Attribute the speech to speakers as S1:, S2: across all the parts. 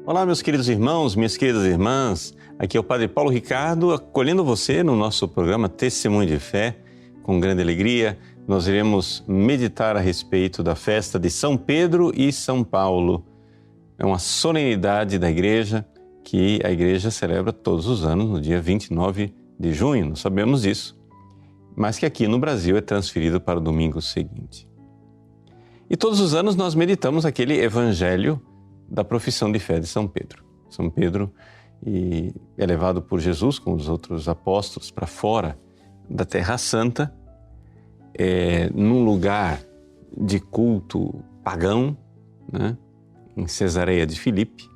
S1: Olá, meus queridos irmãos, minhas queridas irmãs. Aqui é o Padre Paulo Ricardo, acolhendo você no nosso programa Testemunho de Fé. Com grande alegria, nós iremos meditar a respeito da festa de São Pedro e São Paulo. É uma solenidade da Igreja que a Igreja celebra todos os anos, no dia 29 de junho, nós sabemos disso, mas que aqui no Brasil é transferido para o domingo seguinte. E todos os anos nós meditamos aquele Evangelho da profissão de fé de São Pedro. São Pedro é levado por Jesus com os outros apóstolos para fora da Terra Santa, num lugar de culto pagão, né, em Cesareia de Filipe.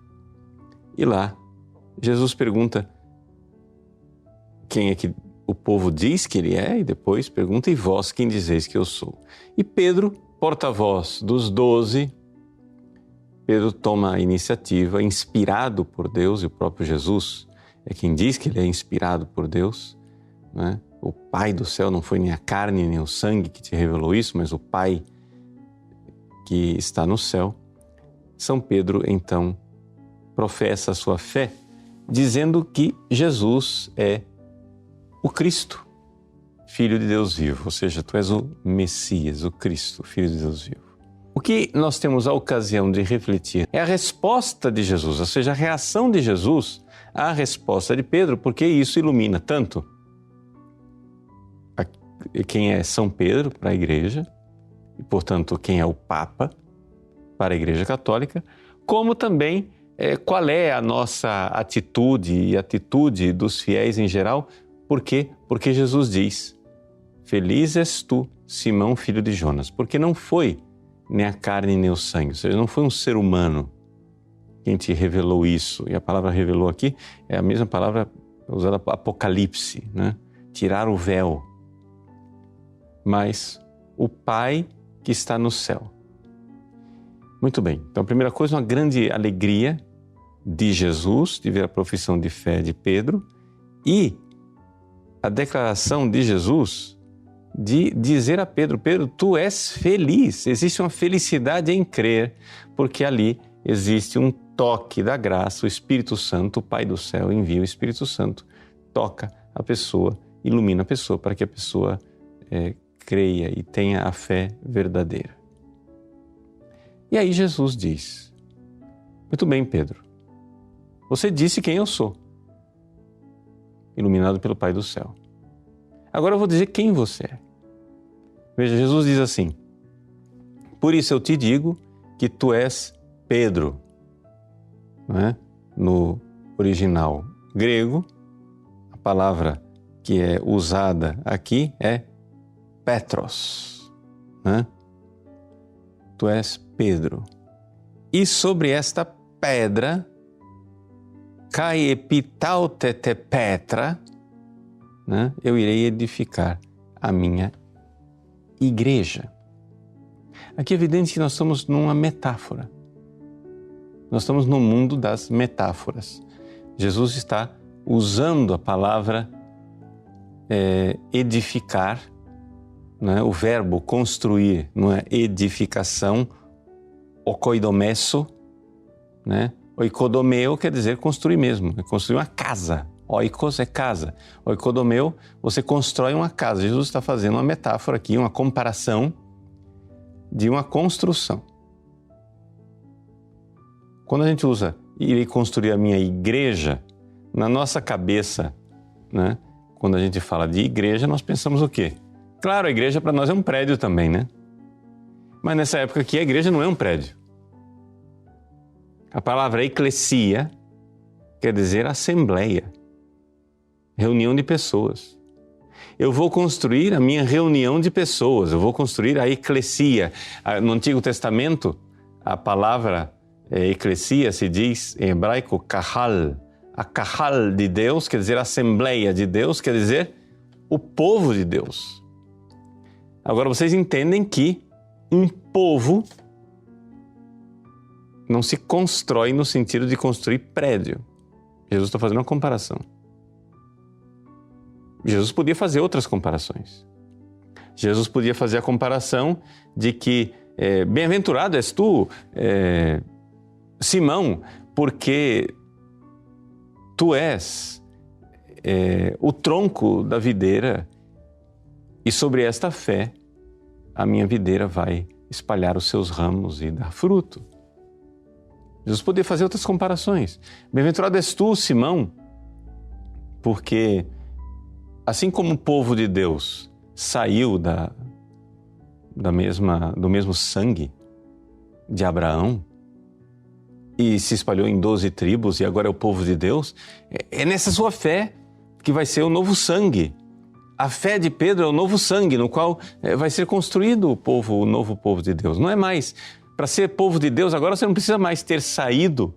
S1: E lá Jesus pergunta quem é que o povo diz que ele é, e depois pergunta: e vós quem dizeis que eu sou? E Pedro, porta-voz dos 12, Pedro toma a iniciativa, inspirado por Deus, e o próprio Jesus é quem diz que ele é inspirado por Deus, né? O Pai do céu, não foi nem a carne nem o sangue que te revelou isso, mas o Pai que está no céu. São Pedro, então, professa a sua fé, dizendo que Jesus é o Cristo, Filho de Deus vivo, ou seja, tu és o Messias, o Cristo, Filho de Deus vivo. O que nós temos a ocasião de refletir é a resposta de Jesus, ou seja, a reação de Jesus à resposta de Pedro, porque isso ilumina tanto quem é São Pedro para a Igreja, e portanto quem é o Papa para a Igreja Católica, como também qual é a nossa atitude e a atitude dos fiéis em geral. Por quê? Porque Jesus diz: feliz és tu, Simão, filho de Jonas, porque não foi nem a carne nem o sangue, ou seja, não foi um ser humano quem te revelou isso. E a palavra revelou aqui é a mesma palavra usada para Apocalipse, né? Tirar o véu. Mas o Pai que está no céu. Muito bem, então a primeira coisa, uma grande alegria de Jesus, de ver a profissão de fé de Pedro, e a declaração de Jesus de dizer a Pedro: Pedro, tu és feliz, existe uma felicidade em crer, porque ali existe um toque da graça, o Espírito Santo, o Pai do céu envia o Espírito Santo, toca a pessoa, ilumina a pessoa para que a pessoa creia e tenha a fé verdadeira. E aí Jesus diz: muito bem, Pedro, você disse quem eu sou, iluminado pelo Pai do céu. Agora eu vou dizer quem você é. Veja, Jesus diz assim: por isso eu te digo que tu és Pedro. Não é? No original grego, a palavra que é usada aqui é Petros. Né? Tu és Pedro. E sobre esta pedra, kai epitautete Petra, né? Eu irei edificar a minha igreja. Aqui é evidente que nós estamos numa metáfora. Nós estamos no mundo das metáforas. Jesus está usando a palavra edificar, né? O verbo construir, não é edificação, oikoidomesso, né? Oikodomeo quer dizer construir mesmo, é construir uma casa. Oikos é casa. Oikodomeo, você constrói uma casa. Jesus está fazendo uma metáfora aqui, uma comparação de uma construção. Quando a gente usa irei construir a minha igreja, na nossa cabeça, né, quando a gente fala de igreja, nós pensamos o quê? Claro, a igreja para nós é um prédio também, né? Mas nessa época aqui, a igreja não é um prédio. A palavra eclesia quer dizer assembleia, reunião de pessoas. Eu vou construir a minha reunião de pessoas, eu vou construir a eclesia. No Antigo Testamento, a palavra eclesia se diz em hebraico kahal. A kahal de Deus quer dizer assembleia de Deus, quer dizer o povo de Deus. Agora vocês entendem que um povo não se constrói no sentido de construir prédio. Jesus está fazendo uma comparação. Jesus podia fazer outras comparações. Jesus podia fazer a comparação de que bem-aventurado és tu, Simão, porque tu és o tronco da videira e sobre esta fé a minha videira vai espalhar os seus ramos e dar fruto. Jesus poderia fazer outras comparações. Bem-aventurado és tu, Simão, porque assim como o povo de Deus saiu do mesmo sangue de Abraão e se espalhou em 12 tribos e agora é o povo de Deus, é nessa sua fé que vai ser o novo sangue. A fé de Pedro é o novo sangue no qual vai ser construído o novo povo de Deus. Não é mais, para ser povo de Deus, agora você não precisa mais ter saído,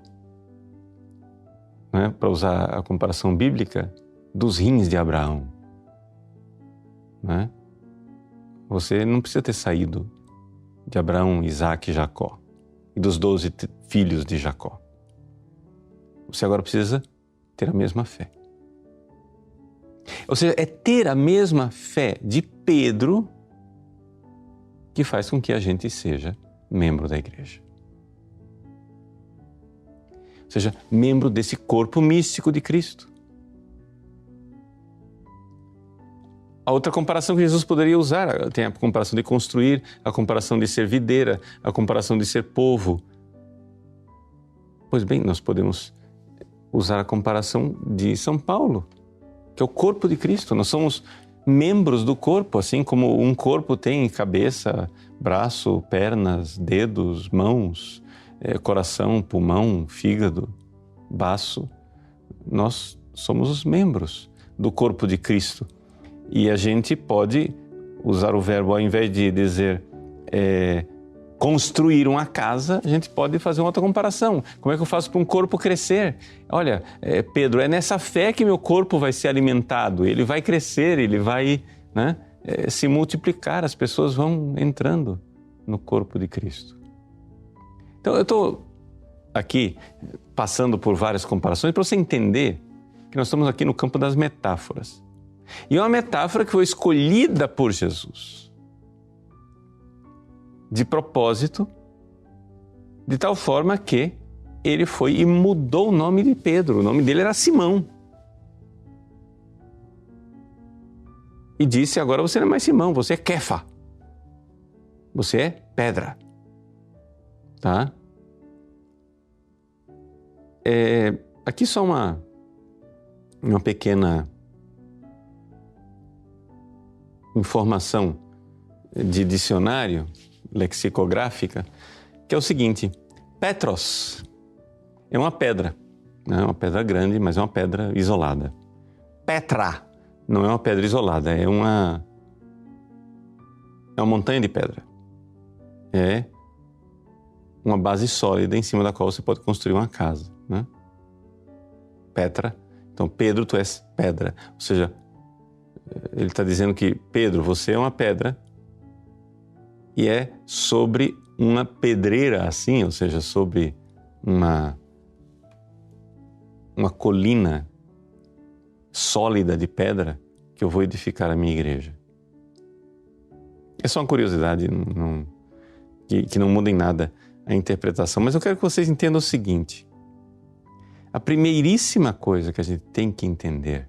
S1: né, para usar a comparação bíblica, dos rins de Abraão. Né? Você não precisa ter saído de Abraão, Isaac e Jacó e dos 12 filhos de Jacó. Você agora precisa ter a mesma fé. Ou seja, é ter a mesma fé de Pedro que faz com que a gente seja membro da igreja. Ou seja, membro desse corpo místico de Cristo. A outra comparação que Jesus poderia usar, tem a comparação de construir, a comparação de ser videira, a comparação de ser povo. Pois bem, nós podemos usar a comparação de São Paulo, que é o corpo de Cristo. Nós somos membros do corpo, assim como um corpo tem cabeça, braço, pernas, dedos, mãos, coração, pulmão, fígado, baço. Nós somos os membros do corpo de Cristo. E a gente pode usar o verbo, ao invés de dizer construir uma casa, a gente pode fazer uma outra comparação. Como é que eu faço para um corpo crescer? Olha, Pedro, é nessa fé que meu corpo vai ser alimentado, ele vai crescer, ele vai, né, se multiplicar, as pessoas vão entrando no corpo de Cristo. Então eu estou aqui passando por várias comparações para você entender que nós estamos aqui no campo das metáforas. E é uma metáfora que foi escolhida por Jesus, de propósito, de tal forma que ele foi e mudou o nome de Pedro. O nome dele era Simão. E disse, agora você não é mais Simão, você é Kefa. Você é pedra. Tá? Aqui só uma pequena informação de dicionário lexicográfica, que é o seguinte: Petros é uma pedra, não é uma pedra grande, mas é uma pedra isolada. Petra não é uma pedra isolada, é uma montanha de pedra. É uma base sólida em cima da qual você pode construir uma casa, né? Petra. Então, Pedro, tu és pedra. Ou seja, ele está dizendo que, Pedro, você é uma pedra e é sobre uma pedreira assim, ou seja, sobre uma colina sólida de pedra que eu vou edificar a minha igreja. É só uma curiosidade, que não muda em nada a interpretação, mas eu quero que vocês entendam o seguinte: a primeiríssima coisa que a gente tem que entender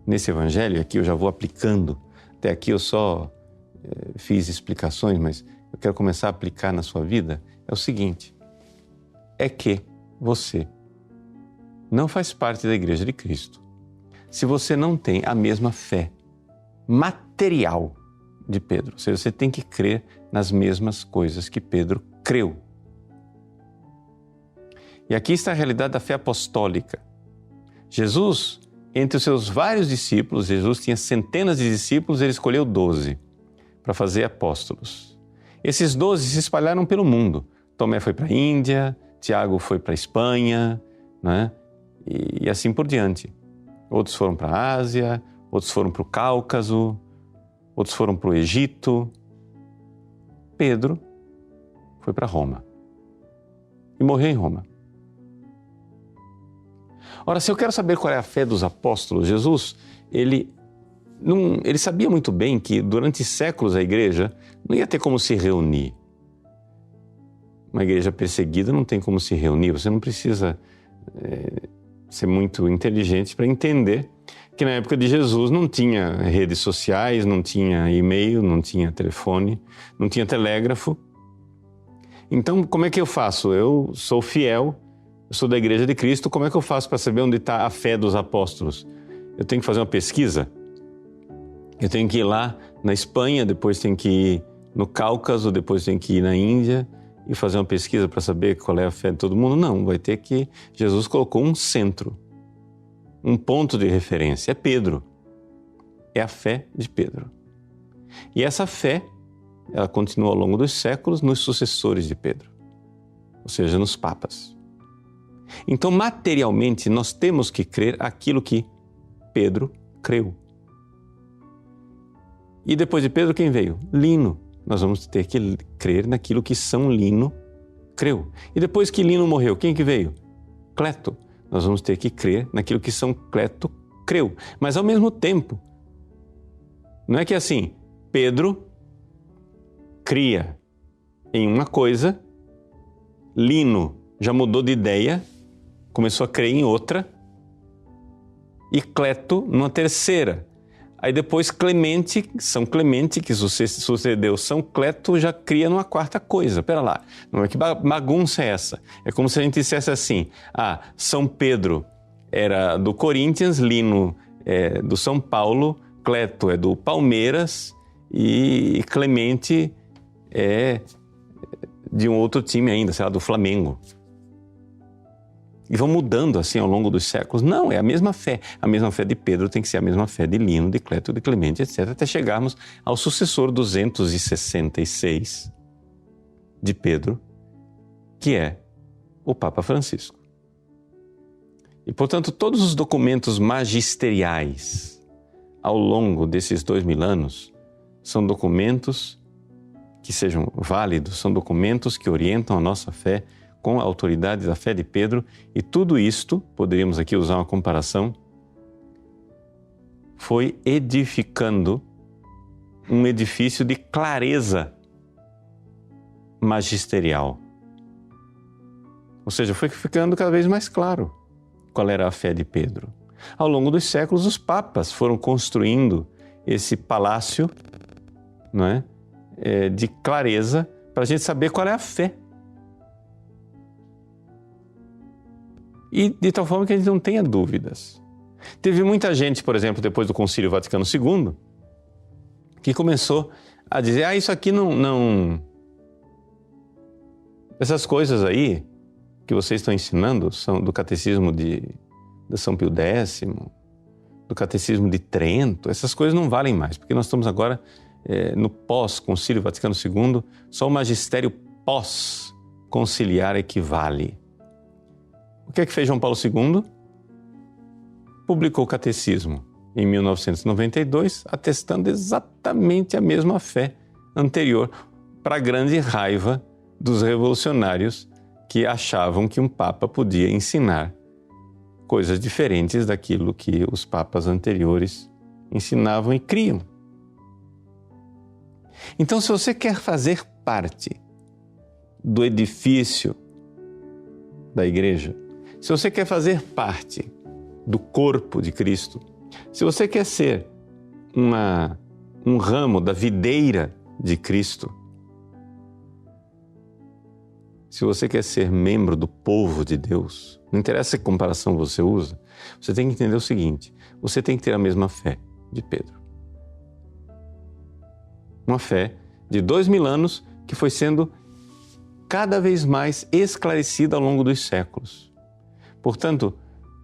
S1: nesse evangelho, aqui eu já vou aplicando, até aqui eu só fiz explicações, mas eu quero começar a aplicar na sua vida, é o seguinte: é que você não faz parte da Igreja de Cristo se você não tem a mesma fé material de Pedro. Ou seja, você tem que crer nas mesmas coisas que Pedro creu. E aqui está a realidade da fé apostólica. Jesus, entre os seus vários discípulos, Jesus tinha centenas de discípulos, ele escolheu 12 para fazer apóstolos. Esses 12 se espalharam pelo mundo. Tomé foi para a Índia, Tiago foi para a Espanha, né? E assim por diante. Outros foram para a Ásia, outros foram para o Cáucaso, outros foram para o Egito. Pedro foi para Roma e morreu em Roma. Ora, se eu quero saber qual é a fé dos apóstolos, Jesus, ele sabia muito bem que durante séculos a igreja não ia ter como se reunir. Uma igreja perseguida não tem como se reunir. Você não precisa ser muito inteligente para entender que na época de Jesus não tinha redes sociais, não tinha e-mail, não tinha telefone, não tinha telégrafo. Então, como é que eu faço? Eu sou fiel, eu sou da Igreja de Cristo, como é que eu faço para saber onde está a fé dos apóstolos? Eu tenho que fazer uma pesquisa? Eu tenho que ir lá na Espanha, depois tenho que ir no Cáucaso, depois tenho que ir na Índia e fazer uma pesquisa para saber qual é a fé de todo mundo? Não, vai ter que... Jesus colocou um centro, um ponto de referência, é Pedro. É a fé de Pedro. E essa fé, ela continua ao longo dos séculos nos sucessores de Pedro, ou seja, nos papas. Então, materialmente, nós temos que crer aquilo que Pedro creu. E depois de Pedro, quem veio? Lino. Nós vamos ter que crer naquilo que São Lino creu. E depois que Lino morreu, quem que veio? Cleto. Nós vamos ter que crer naquilo que São Cleto creu. Mas ao mesmo tempo, não é que assim, Pedro cria em uma coisa, Lino já mudou de ideia, começou a crer em outra, e Cleto numa terceira. Aí depois Clemente, São Clemente, que sucedeu São Cleto, já cria numa quarta coisa. Pera lá, não é que bagunça é essa? É como se a gente dissesse assim, São Pedro era do Corinthians, Lino é do São Paulo, Cleto é do Palmeiras e Clemente é de um outro time ainda, sei lá, do Flamengo. E vão mudando assim ao longo dos séculos. Não, é a mesma fé. A mesma fé de Pedro tem que ser a mesma fé de Lino, de Cleto, de Clemente, etc. Até chegarmos ao sucessor 266 de Pedro, que é o Papa Francisco. E, portanto, todos os documentos magisteriais ao longo desses 2000 anos são documentos que sejam válidos, são documentos que orientam a nossa fé com a autoridade da fé de Pedro, e tudo isto, poderíamos aqui usar uma comparação, foi edificando um edifício de clareza magisterial. Ou seja, foi ficando cada vez mais claro qual era a fé de Pedro. Ao longo dos séculos, os papas foram construindo esse palácio, não é? De clareza para a gente saber qual é a fé. E de tal forma que a gente não tenha dúvidas. Teve muita gente, por exemplo, depois do Concílio Vaticano II, que começou a dizer, isso aqui não... Essas coisas aí que vocês estão ensinando são do Catecismo de São Pio X, do Catecismo de Trento, essas coisas não valem mais, porque nós estamos agora no pós-Concílio Vaticano II, só o magistério pós-conciliar equivale. O que é que fez João Paulo II? Publicou o Catecismo em 1992, atestando exatamente a mesma fé anterior, para a grande raiva dos revolucionários que achavam que um Papa podia ensinar coisas diferentes daquilo que os papas anteriores ensinavam e criam. Então, se você quer fazer parte do edifício da Igreja, se você quer fazer parte do corpo de Cristo, se você quer ser um ramo da videira de Cristo, se você quer ser membro do povo de Deus, não interessa que comparação você usa, você tem que entender o seguinte, você tem que ter a mesma fé de Pedro. Uma fé de 2000 anos que foi sendo cada vez mais esclarecida ao longo dos séculos. Portanto,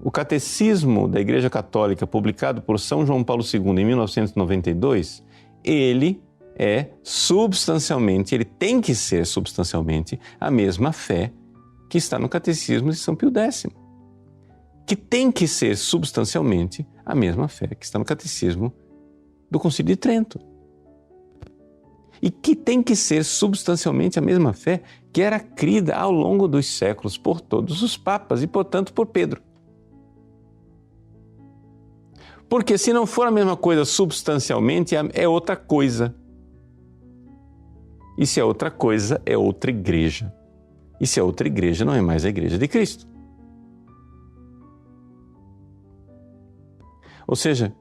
S1: o Catecismo da Igreja Católica, publicado por São João Paulo II em 1992, ele é substancialmente, ele tem que ser substancialmente a mesma fé que está no Catecismo de São Pio X, que tem que ser substancialmente a mesma fé que está no Catecismo do Concílio de Trento. E que tem que ser substancialmente a mesma fé que era crida ao longo dos séculos por todos os papas e, portanto, por Pedro. Porque se não for a mesma coisa substancialmente, é outra coisa. E se é outra coisa, é outra igreja. E se a outra igreja não é mais a igreja de Cristo. Ou seja,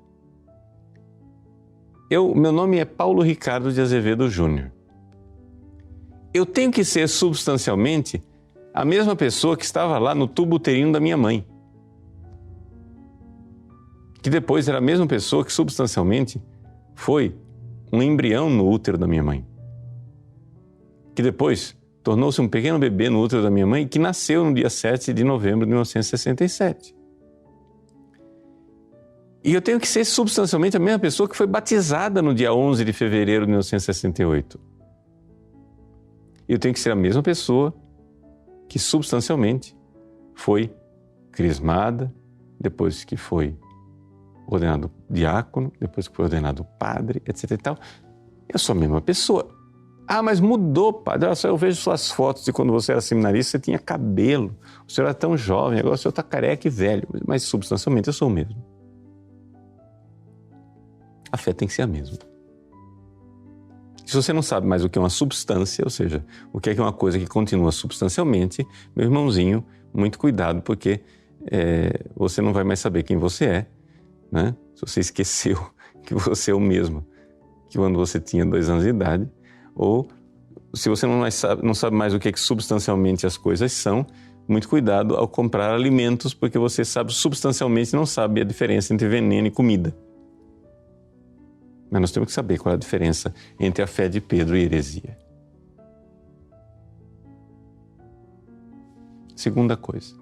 S1: meu nome é Paulo Ricardo de Azevedo Júnior. Eu tenho que ser substancialmente a mesma pessoa que estava lá no tubo uterino da minha mãe. Que depois era a mesma pessoa que substancialmente foi um embrião no útero da minha mãe. Que depois tornou-se um pequeno bebê no útero da minha mãe que nasceu no dia 7 de novembro de 1967. E eu tenho que ser substancialmente a mesma pessoa que foi batizada no dia 11 de fevereiro de 1968. E eu tenho que ser a mesma pessoa que substancialmente foi crismada, depois que foi ordenado diácono, depois que foi ordenado padre, etc e tal. Eu sou a mesma pessoa. Ah, mas mudou, padre. Olha só, eu vejo suas fotos de quando você era seminarista, você tinha cabelo, o senhor era tão jovem, agora o senhor está careca e velho. Mas substancialmente eu sou o mesmo. A fé tem que ser a mesma. Se você não sabe mais o que é uma substância, ou seja, o que é uma coisa que continua substancialmente, meu irmãozinho, muito cuidado, porque você não vai mais saber quem você é, né? Se você esqueceu que você é o mesmo que quando você tinha 2 anos de idade, ou se você não sabe mais o que é que substancialmente as coisas são, muito cuidado ao comprar alimentos, porque você sabe substancialmente não sabe a diferença entre veneno e comida. Mas nós temos que saber qual é a diferença entre a fé de Pedro e heresia. Segunda coisa.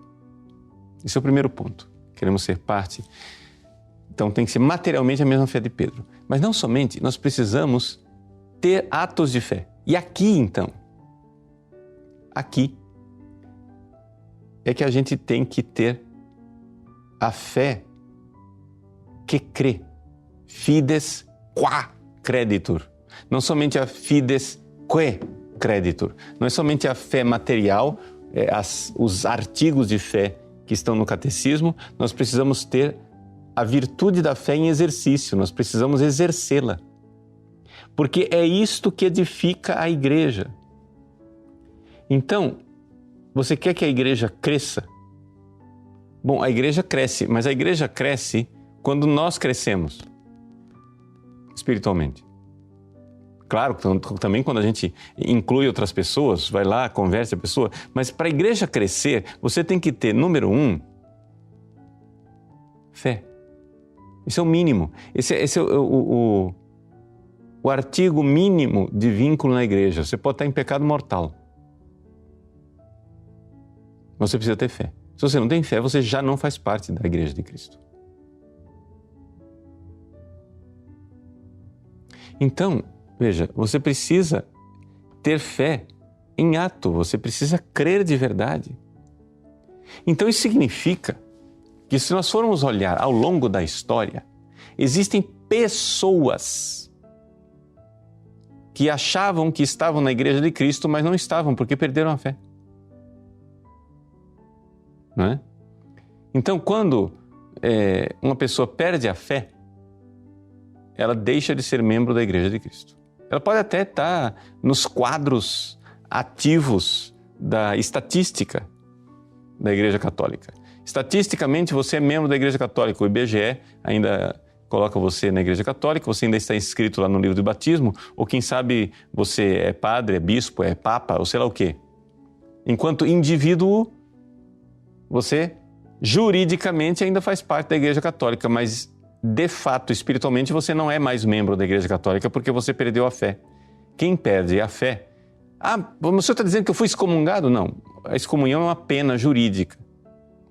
S1: Esse é o primeiro ponto. Queremos ser parte. Então tem que ser materialmente a mesma fé de Pedro. Mas não somente, nós precisamos ter atos de fé. E aqui então, aqui é que a gente tem que ter a fé que crê. Fides qua creditur. Não somente a fides que creditur. Não é somente a fé material, os artigos de fé que estão no catecismo. Nós precisamos ter a virtude da fé em exercício. Nós precisamos exercê-la. Porque é isto que edifica a igreja. Então, você quer que a igreja cresça? Bom, a igreja cresce, mas a igreja cresce quando nós crescemos espiritualmente. Claro, também quando a gente inclui outras pessoas, vai lá, conversa a pessoa, mas para a igreja crescer, você tem que ter, número 1, fé. Esse é o mínimo. Esse é o artigo mínimo de vínculo na igreja. Você pode estar em pecado mortal. Você precisa ter fé. Se você não tem fé, você já não faz parte da igreja de Cristo. Então, veja, você precisa ter fé em ato, você precisa crer de verdade. Então isso significa que se nós formos olhar ao longo da história, existem pessoas que achavam que estavam na igreja de Cristo, mas não estavam porque perderam a fé. Não é? Então, quando uma pessoa perde a fé, ela deixa de ser membro da Igreja de Cristo. Ela pode até estar nos quadros ativos da estatística da Igreja Católica. Estatisticamente, você é membro da Igreja Católica. O IBGE ainda coloca você na Igreja Católica, você ainda está inscrito lá no livro de batismo, ou quem sabe você é padre, é bispo, é papa, ou sei lá o quê. Enquanto indivíduo, você juridicamente ainda faz parte da Igreja Católica, mas de fato, espiritualmente, você não é mais membro da Igreja Católica porque você perdeu a fé. Quem perde a fé... Ah, o senhor está dizendo que eu fui excomungado? Não. A excomunhão é uma pena jurídica,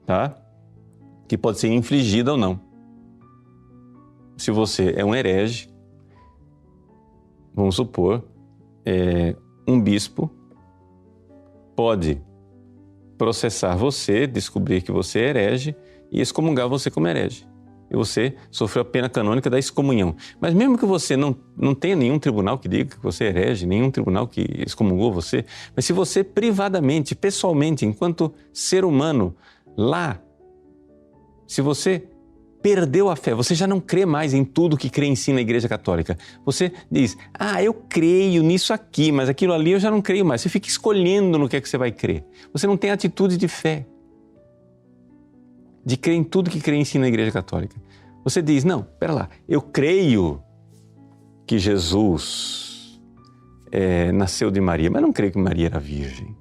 S1: tá? Que pode ser infligida ou não. Se você é um herege, vamos supor, um bispo pode processar você, descobrir que você é herege e excomungar você como herege. E você sofreu a pena canônica da excomunhão. Mas mesmo que você não tenha nenhum tribunal que diga que você é herege, nenhum tribunal que excomungou você, mas se você privadamente, pessoalmente, enquanto ser humano, lá, se você perdeu a fé, você já não crê mais em tudo que crê em si na Igreja Católica. Você diz, eu creio nisso aqui, mas aquilo ali eu já não creio mais. Você fica escolhendo no que é que você vai crer. Você não tem atitude de fé, de crer em tudo que crê em si na Igreja Católica. Você diz, não, pera lá, eu creio que Jesus nasceu de Maria, mas não creio que Maria era virgem.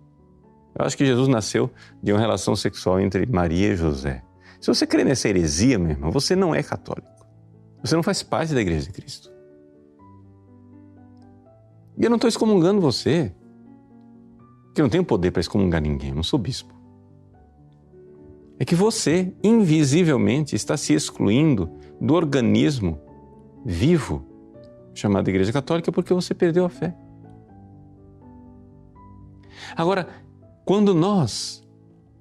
S1: Eu acho que Jesus nasceu de uma relação sexual entre Maria e José. Se você crê nessa heresia, meu irmão, você não é católico. Você não faz parte da Igreja de Cristo. E eu não estou excomungando você, porque eu não tenho poder para excomungar ninguém, eu não sou bispo. É que você, invisivelmente, está se excluindo do organismo vivo chamado Igreja Católica porque você perdeu a fé. Agora, quando nós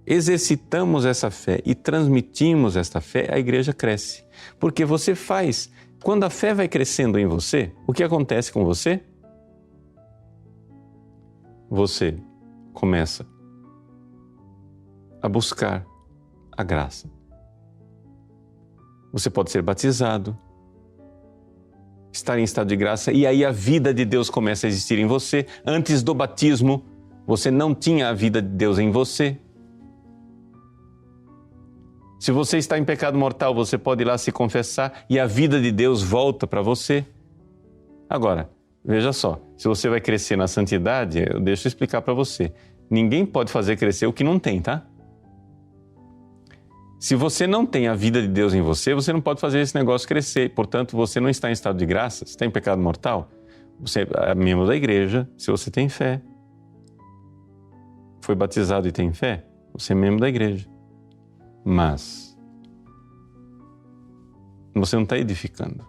S1: exercitamos essa fé e transmitimos esta fé, a igreja cresce. Porque você faz, quando a fé vai crescendo em você, o que acontece com você? Você começa a buscar a graça. Você pode ser batizado, estar em estado de graça, e aí a vida de Deus começa a existir em você. Antes do batismo, você não tinha a vida de Deus em você. Se você está em pecado mortal, você pode ir lá se confessar e a vida de Deus volta para você. Agora, veja só, se você vai crescer na santidade, deixa eu explicar para você. Ninguém pode fazer crescer o que não tem, tá? Se você não tem a vida de Deus em você, você não pode fazer esse negócio crescer. Portanto, você não está em estado de graça, você está em pecado mortal. Você é membro da igreja, se você tem fé. Foi batizado e tem fé, você é membro da igreja. Mas você não está edificando,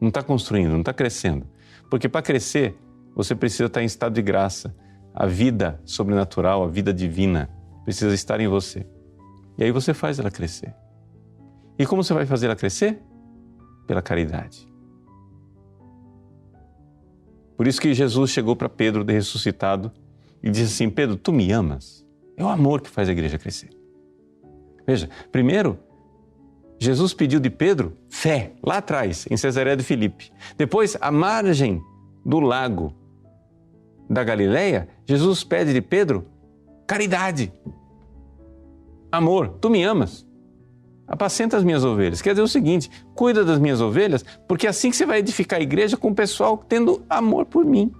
S1: não está construindo, não está crescendo. Porque para crescer, você precisa estar em estado de graça. A vida sobrenatural, a vida divina, precisa estar em você. E aí você faz ela crescer. E como você vai fazer ela crescer? Pela caridade. Por isso que Jesus chegou para Pedro, de ressuscitado, e disse assim, Pedro, tu me amas? É o amor que faz a igreja crescer. Veja, primeiro, Jesus pediu de Pedro fé, lá atrás, em Cesareia de Filipe. Depois, à margem do lago da Galileia, Jesus pede de Pedro caridade, amor. Tu me amas? Apacenta as minhas ovelhas. Quer dizer o seguinte, cuida das minhas ovelhas, porque é assim que você vai edificar a igreja com o pessoal tendo amor por mim.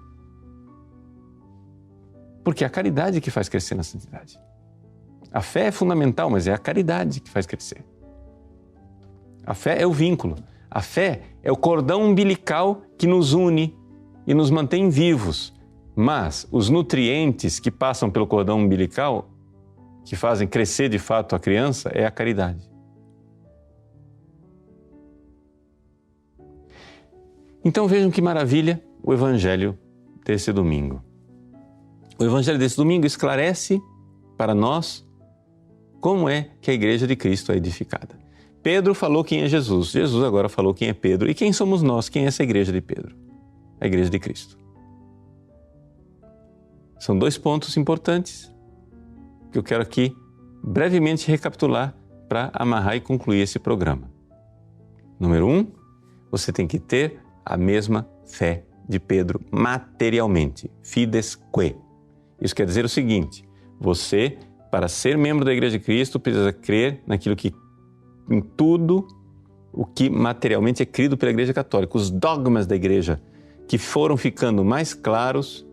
S1: Porque é a caridade que faz crescer na santidade. A fé é fundamental, mas é a caridade que faz crescer. A fé é o vínculo. A fé é o cordão umbilical que nos une e nos mantém vivos. Mas os nutrientes que passam pelo cordão umbilical, que fazem crescer de fato a criança, é a caridade. Então vejam que maravilha o Evangelho desse domingo. O Evangelho desse domingo esclarece para nós como é que a Igreja de Cristo é edificada. Pedro falou quem é Jesus, Jesus agora falou quem é Pedro. E quem somos nós? Quem é essa Igreja de Pedro? A Igreja de Cristo. São dois pontos importantes que eu quero aqui brevemente recapitular para amarrar e concluir esse programa. Número 1, você tem que ter a mesma fé de Pedro materialmente, fides que. Isso quer dizer o seguinte, você, para ser membro da Igreja de Cristo, precisa crer naquilo que, em tudo o que materialmente é crido pela Igreja Católica, os dogmas da Igreja, que foram ficando mais claros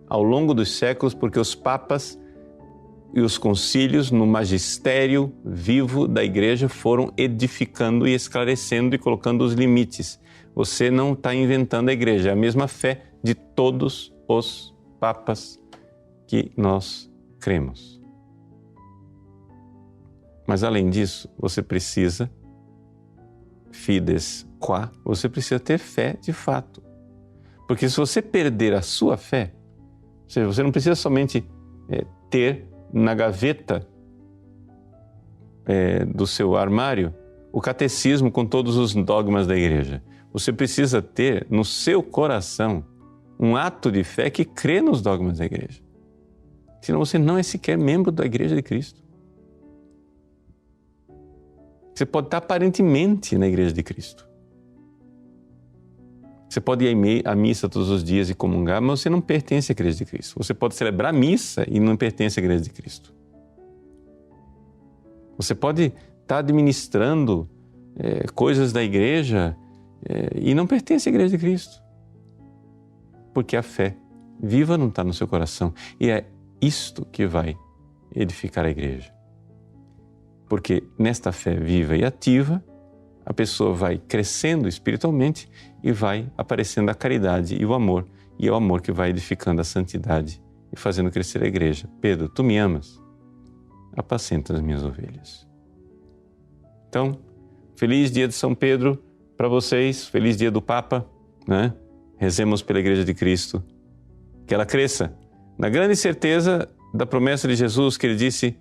S1: ao longo dos séculos, porque os papas e os concílios, no magistério vivo da Igreja, foram edificando e esclarecendo e colocando os limites. Você não está inventando a Igreja, é a mesma fé de todos os papas que nós cremos. Mas além disso, você precisa, fides qua, você precisa ter fé de fato. Porque se você perder a sua fé, ou seja, você não precisa somente ter na gaveta do seu armário o catecismo com todos os dogmas da igreja. Você precisa ter no seu coração um ato de fé que crê nos dogmas da igreja. Senão você não é sequer membro da Igreja de Cristo. Você pode estar aparentemente na igreja de Cristo. Você pode ir à missa todos os dias e comungar, mas você não pertence à igreja de Cristo. Você pode celebrar a missa e não pertence à igreja de Cristo. Você pode estar administrando coisas da igreja e não pertence à igreja de Cristo. Porque a fé viva não está no seu coração. E é isto que vai edificar a igreja. Porque nesta fé viva e ativa, a pessoa vai crescendo espiritualmente e vai aparecendo a caridade e o amor. E é o amor que vai edificando a santidade e fazendo crescer a igreja. Pedro, tu me amas? Apacenta as minhas ovelhas. Então, feliz dia de São Pedro para vocês, feliz dia do Papa, né? Rezemos pela Igreja de Cristo, que ela cresça, na grande certeza da promessa de Jesus, que ele disse: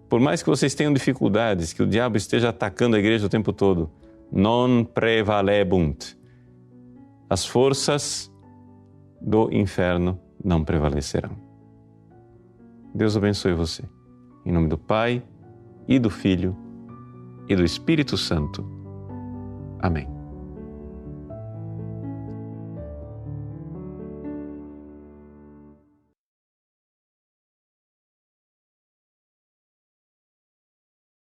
S1: por mais que vocês tenham dificuldades, que o diabo esteja atacando a igreja o tempo todo, non prevalebunt. As forças do inferno não prevalecerão. Deus abençoe você. Em nome do Pai, e do Filho, e do Espírito Santo. Amém.